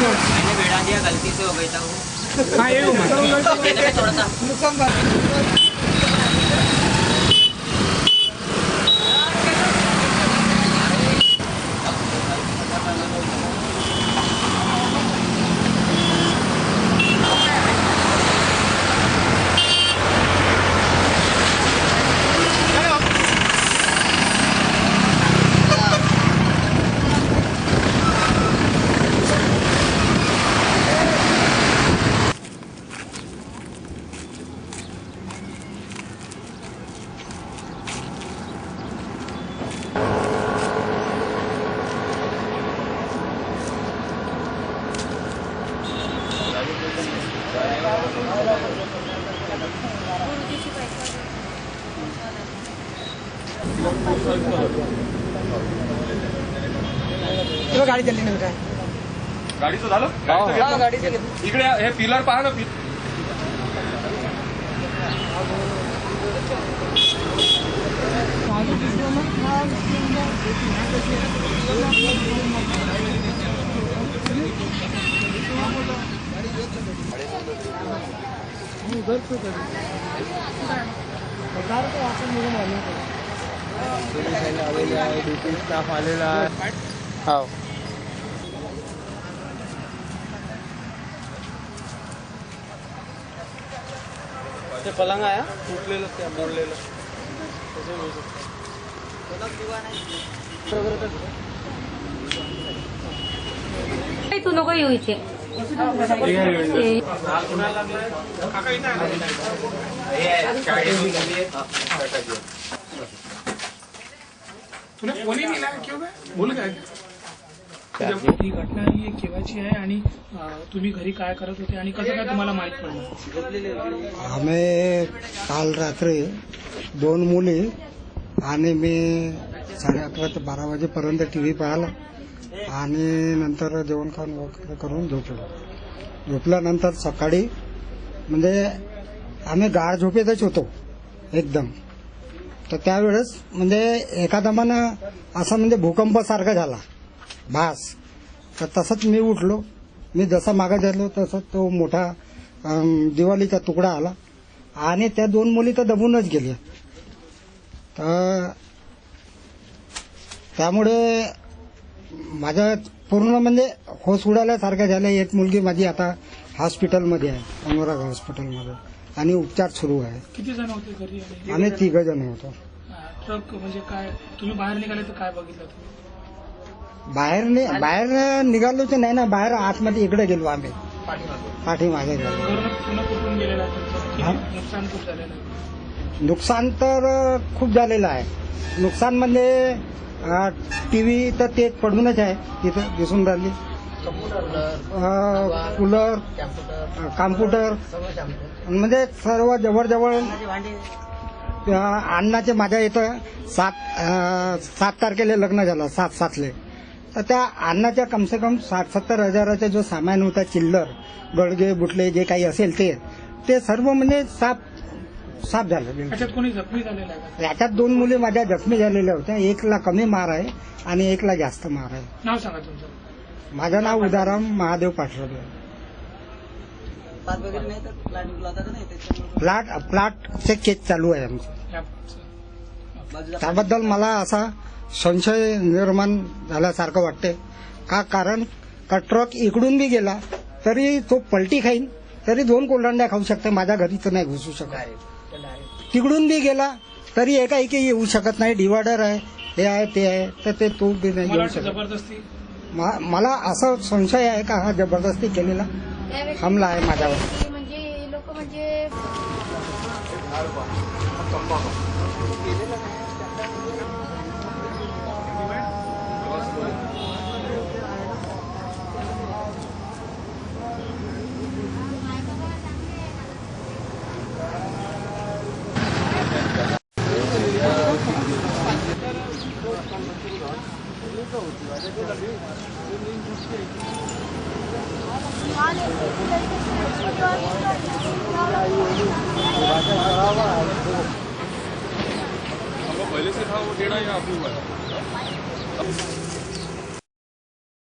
मैंने बेड़ा दिया, गलती से हो गई था वो। हाँ ये थोड़ा सा नुकसान गाडी चालली नाही काय गाडीचं झालं गाडी इकडे हे पिलर पहा ना ड्यूटी स्टाफ आलेला आहे. हो ते पलंग आहे तुटलेलं त्या मोडलेलं तू नको येऊ इथे. तुला फोन ही मिला क्यों भूल गए? ही घटना ही केव्हाची आहे आणि तुम्ही घरी काय करत होते आणि कसं काय तुम्हाला माहित पडलं? आम्ही काल रात्री 2 मुली आणि मी 11:30 ते 12 वाजेपर्यंत टीव्ही पाहिला आणि नंतर जेवण खाऊन वगैरे करून झोपलो. झोपल्यानंतर सकाळी म्हणजे आम्ही गाढ झोपेतच होतो एकदम. तर त्यावेळेस म्हणजे एखादमानं असं म्हणजे भूकंपासारखा झाला भास. तर तसंच मी उठलो. मी जसा मागे झालो तसंच तो मोठा दिवाळीचा तुकडा आला आणि त्या 2 मुली तर दबूनच गेल्या. तर त्यामुळे माझं पूर्ण म्हणजे होश उडाल्यासारखं झालं. एक मुलगी माझी आता हॉस्पिटलमध्ये आहे, अनुराग हॉस्पिटलमध्ये, आणि उपचार सुरू आहे. किती जण होते घरी? आम्ही 3 जण होतो. ट्रक म्हणजे काय तुम्ही बाहेर निघाले तर काय बघितलं तुम्ही? बाहेर निघालोच नाही ना. बाहेर आतमध्ये इकडे गेलो आम्ही, पाठीमागे गेलो. पूर्ण कुठून गेलेला आहे तुमचं? नुकसान खूप झालेलं आहे. नुकसान तर खूप झालेलं आहे. नुकसान म्हणजे टीव्ही तर ते पडूनच आहे तिथं दिसून राहिली. कूलर, कॉम्प्युटर म्हणजे सर्व जवळजवळ अण्णाचे माझ्या इथं 7 तारखेला लग्न झालं, 7/7ले. तर त्या अण्णाच्या कमसे कम 60-70 हजाराचा जो सामान होता, चिल्लर, गडगे बुटले जे काही असेल ते सर्व म्हणजे साफ झालं. याच्यात कोणी जखमी झालेलं आहे? याच्यात 2 मुली माझ्या जखमी झालेल्या होत्या. एकला कमी मार आहे आणि एकला जास्त मार आहे. नाव सांगा तुमचं. माझं नाव उदाराम महादेव पाठरगे. प्लॉटचे केस चालू आहे आमचं. त्याबद्दल मला असा संशय निर्माण झाल्यासारखं वाटते. कारण का ट्रक इकडून बी गेला तरी तो पलटी खाईन तरी 2 कोलंड्या खाऊ शकते. माझ्या घरी तर नाही घुसू शकत. तिकडून बी गेला तरी एकाएकी येऊ शकत नाही. डिवायडर आहे, हे आहे, ते आहे, तर ते तो बी नाही येऊ शकत. जबरदस्ती मला असं संशय आहे का हा जबरदस्ती केलेला हमला आहे माझ्यावर. म्हणजे लोक म्हणजे पहले से था वो टेढ़ा या अभी हुआ?